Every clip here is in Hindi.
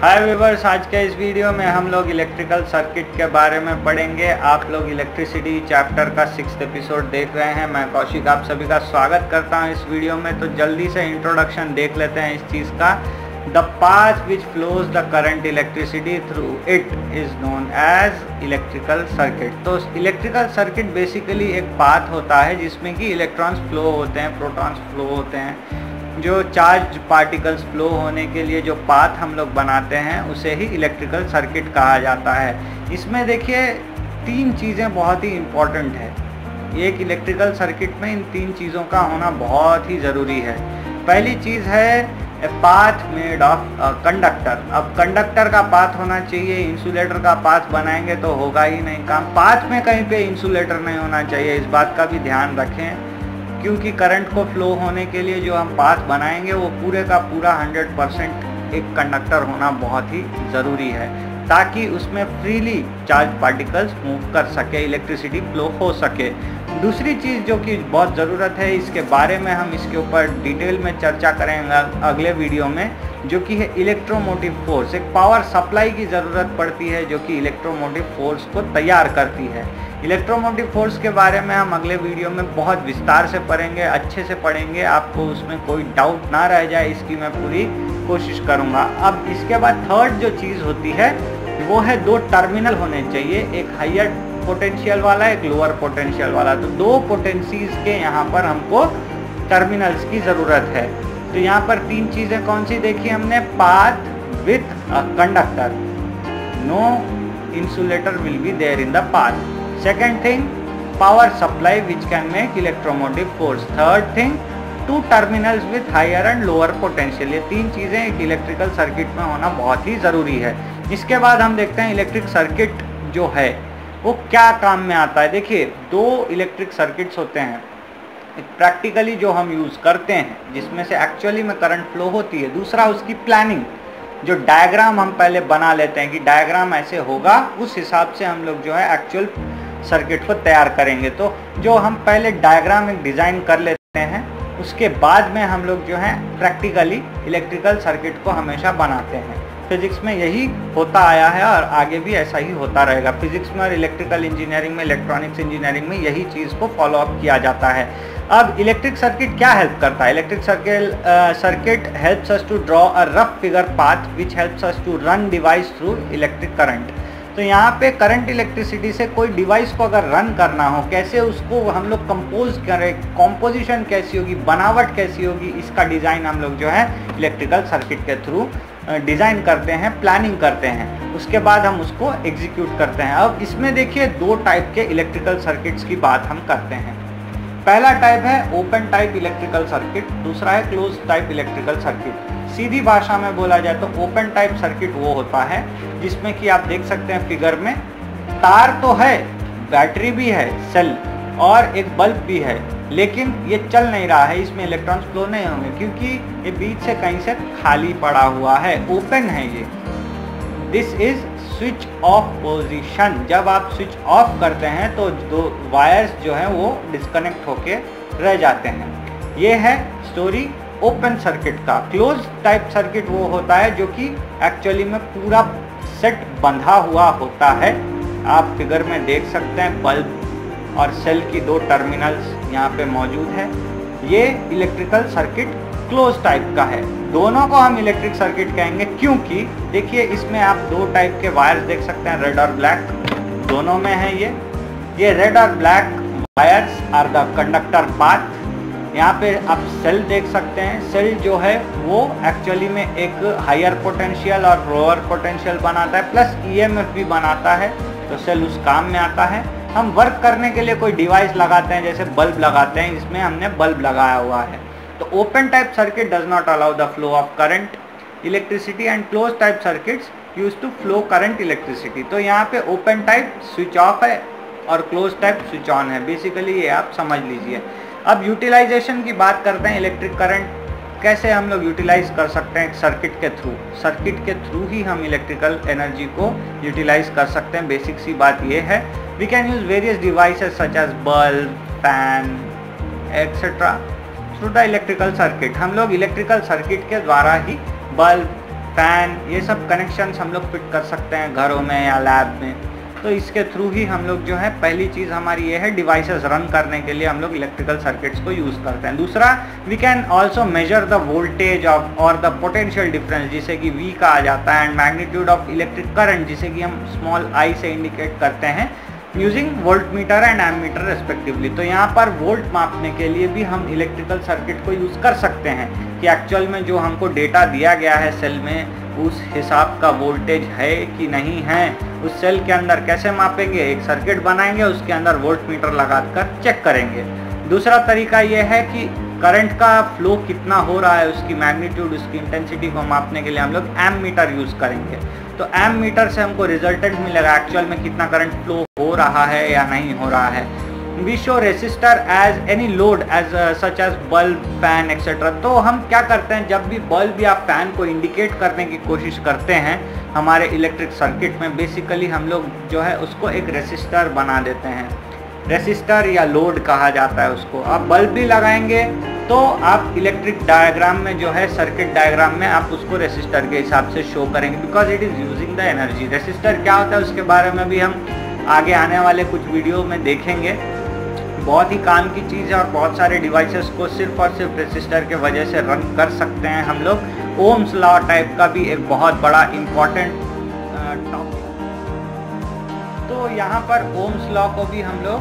हाय व्यूअर्स, आज के इस वीडियो में हम लोग इलेक्ट्रिकल सर्किट के बारे में पढ़ेंगे। आप लोग इलेक्ट्रिसिटी चैप्टर का 6th एपिसोड देख रहे हैं। मैं कौशिक आप सभी का स्वागत करता हूं इस वीडियो में। तो जल्दी से इंट्रोडक्शन देख लेते हैं इस चीज़ का। The path which flows the current electricity through it is known as electrical circuit. तो इलेक्ट्रिकल सर्किट बेसिकली एक पाथ होता है जिसमें कि इलेक्ट्रॉन्स फ्लो होते हैं, प्रोटॉन्स फ्लो होते हैं। जो चार्ज पार्टिकल्स फ्लो होने के लिए जो पाथ हम लोग बनाते हैं उसे ही इलेक्ट्रिकल सर्किट कहा जाता है। इसमें देखिए 3 चीज़ें बहुत ही इम्पॉर्टेंट है। एक इलेक्ट्रिकल सर्किट में इन 3 चीज़ों का होना बहुत ही ज़रूरी है। पहली चीज़ है a path made of conductor. अब कंडक्टर का पाथ होना चाहिए, इंसुलेटर का पाथ बनाएंगे तो होगा ही नहीं काम। पाथ में कहीं पे इंसुलेटर नहीं होना चाहिए, इस बात का भी ध्यान रखें, क्योंकि करंट को फ्लो होने के लिए जो हम पाथ बनाएंगे वो पूरे का पूरा 100% एक कंडक्टर होना बहुत ही ज़रूरी है, ताकि उसमें फ्रीली चार्ज पार्टिकल्स मूव कर सके, इलेक्ट्रिसिटी फ्लो हो सके। दूसरी चीज़ जो कि बहुत ज़रूरत है, इसके बारे में हम इसके ऊपर डिटेल में चर्चा करेंगे अगले वीडियो में, जो कि है इलेक्ट्रोमोटिव फोर्स। एक पावर सप्लाई की ज़रूरत पड़ती है जो कि इलेक्ट्रोमोटिव फोर्स को तैयार करती है। इलेक्ट्रोमोटिव फोर्स के बारे में हम अगले वीडियो में बहुत विस्तार से पढ़ेंगे, अच्छे से पढ़ेंगे, आपको उसमें कोई डाउट ना रह जाए इसकी मैं पूरी कोशिश करूँगा। अब इसके बाद थर्ड जो चीज़ होती है वो है 2 टर्मिनल होने चाहिए, एक हायर पोटेंशियल वाला, एक लोअर पोटेंशियल वाला। तो 2 पोटेंसीज के यहाँ पर हमको टर्मिनल्स की ज़रूरत है। तो यहाँ पर 3 चीज़ें कौन सी देखी हमने? Path with conductor, no insulator will be there in the path. Second thing, power supply which can make electromotive force. Third thing, 2 terminals with higher and lower potential. ये 3 चीज़ें एक इलेक्ट्रिकल सर्किट में होना बहुत ही ज़रूरी है। इसके बाद हम देखते हैं इलेक्ट्रिक सर्किट जो है वो क्या काम में आता है। देखिए 2 इलेक्ट्रिक सर्किट्स होते हैं, एक प्रैक्टिकली जो हम यूज़ करते हैं जिसमें से एक्चुअली में करंट फ्लो होती है, दूसरा उसकी प्लानिंग, जो डायग्राम हम पहले बना लेते हैं कि डायग्राम ऐसे होगा, उस हिसाब से हम लोग जो है एक्चुअल सर्किट को तैयार करेंगे। तो जो हम पहले डायग्राम एक डिज़ाइन कर लेते हैं, उसके बाद में हम लोग जो है प्रैक्टिकली इलेक्ट्रिकल सर्किट को हमेशा बनाते हैं। फिजिक्स में यही होता आया है और आगे भी ऐसा ही होता रहेगा। फिजिक्स में और इलेक्ट्रिकल इंजीनियरिंग में, इलेक्ट्रॉनिक्स इंजीनियरिंग में यही चीज़ को फॉलो अप किया जाता है। अब इलेक्ट्रिक सर्किट क्या हेल्प करता है? Electric circuit helps us to draw a rough figure path which helps us to run device through electric current. तो यहाँ पे करंट इलेक्ट्रिसिटी से कोई डिवाइस को अगर रन करना हो, कैसे उसको हम लोग कंपोज करें, कॉम्पोजिशन कैसी होगी, बनावट कैसी होगी, इसका डिज़ाइन हम लोग जो है इलेक्ट्रिकल सर्किट के थ्रू डिज़ाइन करते हैं, प्लानिंग करते हैं, उसके बाद हम उसको एग्जीक्यूट करते हैं। अब इसमें देखिए 2 टाइप के इलेक्ट्रिकल सर्किट्स की बात हम करते हैं। पहला टाइप है ओपन टाइप इलेक्ट्रिकल सर्किट, दूसरा है क्लोज टाइप इलेक्ट्रिकल सर्किट। सीधी भाषा में बोला जाए तो ओपन टाइप सर्किट वो होता है जिसमें कि आप देख सकते हैं फिगर में, तार तो है, बैटरी भी है, सेल और एक बल्ब भी है, लेकिन ये चल नहीं रहा है, इसमें इलेक्ट्रॉन्स फ्लो नहीं होंगे क्योंकि ये बीच से कहीं से खाली पड़ा हुआ है, ओपन है ये। This is switch off position. जब आप स्विच ऑफ करते हैं तो 2 वायर्स जो हैं वो डिस्कनेक्ट होके रह जाते हैं। ये है स्टोरी ओपन सर्किट का। क्लोज टाइप सर्किट वो होता है जो कि एक्चुअली में पूरा सेट बंधा हुआ होता है। आप फिगर में देख सकते हैं बल्ब और सेल की 2 टर्मिनल्स यहाँ पे मौजूद है। ये इलेक्ट्रिकल सर्किट क्लोज टाइप का है। दोनों को हम इलेक्ट्रिक सर्किट कहेंगे क्योंकि देखिए इसमें आप 2 टाइप के वायर्स देख सकते हैं, रेड और ब्लैक, दोनों में है ये रेड और black wires are the conductor path. यहाँ पे आप सेल देख सकते हैं, सेल जो है वो एक्चुअली में एक हायर पोटेंशियल और लोअर पोटेंशियल बनाता है, प्लस ईएमएफ भी बनाता है, तो सेल उस काम में आता है। हम वर्क करने के लिए कोई डिवाइस लगाते हैं, जैसे बल्ब लगाते हैं, इसमें हमने बल्ब लगाया हुआ है। तो open type circuit does not allow the flow of current electricity and close type circuits use to flow current electricity. तो यहाँ पे ओपन टाइप स्विच ऑफ है और क्लोज टाइप स्विच ऑन है, बेसिकली ये आप समझ लीजिए। अब यूटिलाइजेशन की बात करते हैं, इलेक्ट्रिक करंट कैसे हम लोग यूटिलाइज कर सकते हैं सर्किट के थ्रू। सर्किट के थ्रू ही हम इलेक्ट्रिकल एनर्जी को यूटिलाइज कर सकते हैं। बेसिक सी बात ये है, we can use various devices such as bulb, fan etcetera through the electrical circuit. हम लोग इलेक्ट्रिकल सर्किट के द्वारा ही बल्ब, फैन, ये सब कनेक्शंस हम लोग फिट कर सकते हैं घरों में या लैब में। तो इसके थ्रू ही हम लोग जो है, पहली चीज़ हमारी ये है, डिवाइसेस रन करने के लिए हम लोग इलेक्ट्रिकल सर्किट्स को यूज़ करते हैं। दूसरा, we can also measure the voltage of और द पोटेंशियल डिफरेंस, जिसे कि V कहा जाता है, and magnitude of electric current, जिसे कि हम स्मॉल i से इंडिकेट करते हैं, using voltmeter and ammeter respectively. तो यहाँ पर वोल्ट मापने के लिए भी हम इलेक्ट्रिकल सर्किट को यूज़ कर सकते हैं कि एक्चुअल में जो हमको डेटा दिया गया है सेल में, उस हिसाब का वोल्टेज है कि नहीं है। उस सेल के अंदर कैसे मापेंगे, एक सर्किट बनाएंगे, उसके अंदर वोल्ट मीटर लगाकर चेक करेंगे। दूसरा तरीका यह है कि करंट का फ्लो कितना हो रहा है, उसकी मैग्नीट्यूड, उसकी इंटेंसिटी को मापने के लिए हम लोग एम मीटर यूज़ करेंगे। तो एम मीटर से हमको रिजल्टेंट मिलेगा एक्चुअल में कितना करंट फ्लो हो रहा है या नहीं हो रहा है। We show resistor as any load as such as bulb, fan etcetera. तो हम क्या करते हैं, जब भी बल्ब या फैन को इंडिकेट करने की कोशिश करते हैं हमारे इलेक्ट्रिक सर्किट में, बेसिकली हम लोग जो है उसको एक रेसिस्टर बना देते हैं। रेसिस्टर या लोड कहा जाता है उसको। आप बल्ब भी लगाएंगे तो आप इलेक्ट्रिक डायग्राम में जो है, सर्किट डायग्राम में आप उसको रेसिस्टर के हिसाब से शो करेंगे, because it is using the energy. Resistor क्या होता है उसके बारे में भी हम आगे आने वाले कुछ वीडियो में देखेंगे। बहुत ही काम की चीज़ है और बहुत सारे डिवाइसेस को सिर्फ और सिर्फ रेसिस्टर के वजह से रन कर सकते हैं हम लोग। ओम्स लॉ टाइप का भी एक बहुत बड़ा इम्पॉर्टेंट टॉपिक। तो यहाँ पर ओम्स लॉ को भी हम लोग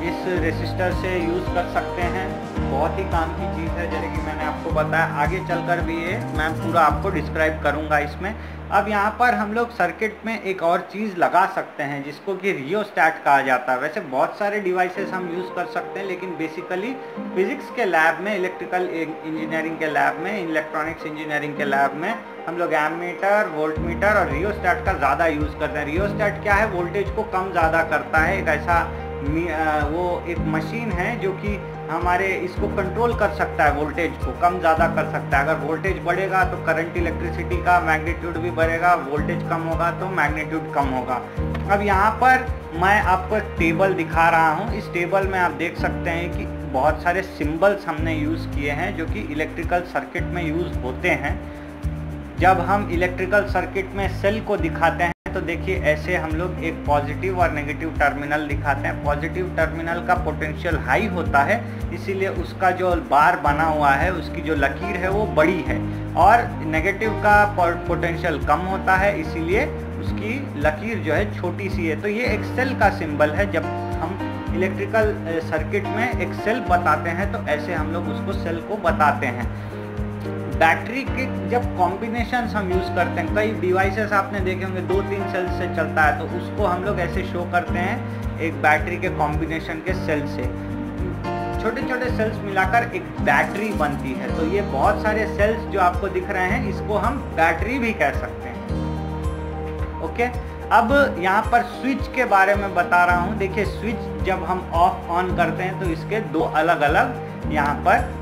इस रेसिस्टर से यूज़ कर सकते हैं। बहुत ही काम की चीज़ है, जैसे कि मैंने आपको बताया, आगे चलकर भी ये मैं पूरा आपको डिस्क्राइब करूँगा इसमें। अब यहाँ पर हम लोग सर्किट में एक और चीज़ लगा सकते हैं जिसको कि रियोस्टैट कहा जाता है। वैसे बहुत सारे डिवाइसेस हम यूज़ कर सकते हैं, लेकिन बेसिकली फिजिक्स के लैब में, इलेक्ट्रिकल इंजीनियरिंग के लैब में, इलेक्ट्रॉनिक्स इंजीनियरिंग के लैब में हम लोग एमीटर, वोल्ट मीटर और रियोस्टैट का ज़्यादा यूज़ करते हैं। रियोस्टैट क्या है, वोल्टेज को कम ज़्यादा करता है। एक ऐसा वो एक मशीन है जो कि हमारे इसको कंट्रोल कर सकता है, वोल्टेज को कम ज़्यादा कर सकता है। अगर वोल्टेज बढ़ेगा तो करंट, इलेक्ट्रिसिटी का मैग्नीट्यूड भी बढ़ेगा, वोल्टेज कम होगा तो मैग्नीट्यूड कम होगा। अब यहाँ पर मैं आपको एक टेबल दिखा रहा हूँ। इस टेबल में आप देख सकते हैं कि बहुत सारे सिंबल्स हमने यूज़ किए हैं जो कि इलेक्ट्रिकल सर्किट में यूज़ होते हैं। जब हम इलेक्ट्रिकल सर्किट में सेल को दिखाते हैं तो देखिए ऐसे हम लोग एक पॉजिटिव और नेगेटिव टर्मिनल दिखाते हैं। पॉजिटिव टर्मिनल का पोटेंशियल हाई होता है, इसीलिए उसका जो बार बना हुआ है, उसकी जो लकीर है वो बड़ी है, और नेगेटिव का पोटेंशियल कम होता है, इसीलिए उसकी लकीर जो है छोटी सी है। तो ये एक सेल का सिंबल है। जब हम इलेक्ट्रिकल सर्किट में एक सेल बताते हैं तो ऐसे हम लोग उसको सेल को बताते हैं। बैटरी के जब कॉम्बिनेशंस हम यूज़ करते हैं, कई डिवाइसेस आपने देखे होंगे 2-3 सेल्स से चलता है, तो उसको हम लोग ऐसे शो करते हैं एक बैटरी के कॉम्बिनेशन के सेल से। छोटे छोटे सेल्स मिलाकर एक बैटरी बनती है। तो ये बहुत सारे सेल्स जो आपको दिख रहे हैं, इसको हम बैटरी भी कह सकते हैं। ओके, अब यहाँ पर स्विच के बारे में बता रहा हूँ। देखिए, स्विच जब हम ऑफ ऑन करते हैं तो इसके दो अलग अलग यहाँ पर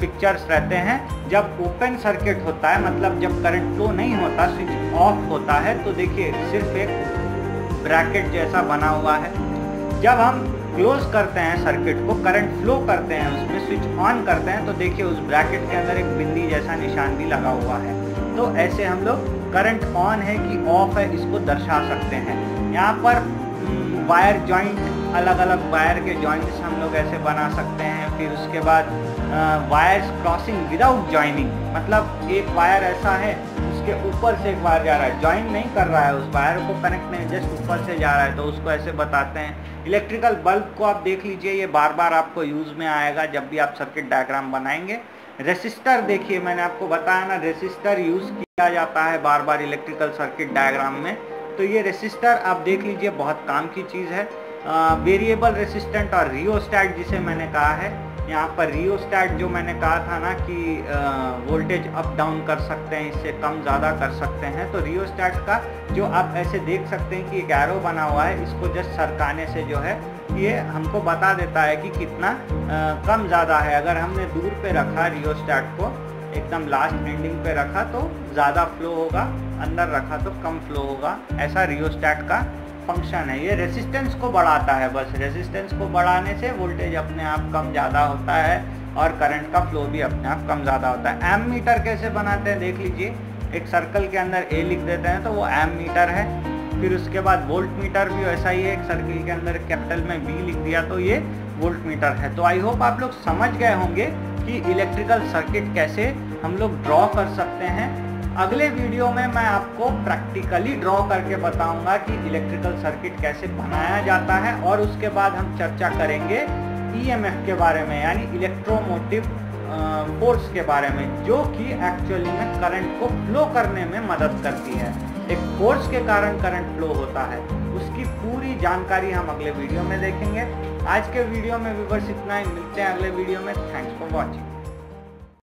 पिक्चर्स रहते हैं। जब ओपन सर्किट होता है, मतलब जब करंट फ्लो नहीं होता, स्विच ऑफ होता है, तो देखिए सिर्फ एक ब्रैकेट जैसा बना हुआ है। जब हम क्लोज करते हैं सर्किट को, करंट फ्लो करते हैं, उसमें स्विच ऑन करते हैं, तो देखिए उस ब्रैकेट के अंदर एक बिंदी जैसा निशान भी लगा हुआ है। तो ऐसे हम लोग करंट ऑन है कि ऑफ है इसको दर्शा सकते हैं। यहाँ पर वायर जॉइंट, अलग अलग वायर के जॉइंट्स हम लोग ऐसे बना सकते हैं। फिर उसके बाद वायर्स क्रॉसिंग विदाउट जॉइनिंग, मतलब एक वायर ऐसा है उसके ऊपर से एक वायर जा रहा है, जॉइन नहीं कर रहा है, उस वायर को कनेक्ट नहीं, जस्ट ऊपर से जा रहा है, तो उसको ऐसे बताते हैं। इलेक्ट्रिकल बल्ब को आप देख लीजिए, ये बार बार आपको यूज़ में आएगा जब भी आप सर्किट डायग्राम बनाएंगे। रेसिस्टर देखिए, मैंने आपको बताया ना, रेसिस्टर यूज़ किया जाता है बार बार इलेक्ट्रिकल सर्किट डायग्राम में। तो ये रेसिस्टर आप देख लीजिए, बहुत काम की चीज़ है। वेरिएबल रेसिस्टेंट और रियोस्टैट जिसे मैंने कहा है, यहाँ पर रियोस्टैट जो मैंने कहा था ना कि वोल्टेज अप डाउन कर सकते हैं, इससे कम ज़्यादा कर सकते हैं। तो रियोस्टैट का जो आप ऐसे देख सकते हैं कि एक एरो बना हुआ है, इसको जस्ट सरकाने से जो है ये हमको बता देता है कि कितना कम ज़्यादा है। अगर हमने दूर पे रखा रियोस्टैट को, एकदम लास्ट एंडिंग पे रखा तो ज़्यादा फ्लो होगा, अंदर रखा तो कम फ्लो होगा। ऐसा रियोस्टैट का फंक्शन है। ये रेसिस्टेंस को बढ़ाता है, बस रेसिस्टेंस को बढ़ाने से वोल्टेज अपने आप कम ज़्यादा होता है और करंट का फ्लो भी अपने आप कम ज़्यादा होता है। एम मीटर कैसे बनाते हैं देख लीजिए। एक सर्कल के अंदर ए लिख देते हैं तो वो एम मीटर है। फिर उसके बाद वोल्ट मीटर भी वैसा ही है, एक सर्कल के अंदर कैपिटल में वी लिख दिया तो ये वोल्ट मीटर है। तो आई होप आप लोग समझ गए होंगे कि इलेक्ट्रिकल सर्किट कैसे हम लोग ड्रॉ कर सकते हैं। अगले वीडियो में मैं आपको प्रैक्टिकली ड्रॉ करके बताऊंगा कि इलेक्ट्रिकल सर्किट कैसे बनाया जाता है, और उसके बाद हम चर्चा करेंगे ईएमएफ के बारे में, यानी इलेक्ट्रोमोटिव फोर्स के बारे में, जो कि एक्चुअली में करंट को फ्लो करने में मदद करती है। एक फोर्स के कारण करंट फ्लो होता है, उसकी पूरी जानकारी हम अगले वीडियो में देखेंगे। आज के वीडियो में व्यूअर्स इतना ही, मिलते हैं अगले वीडियो में। Thanks for watching.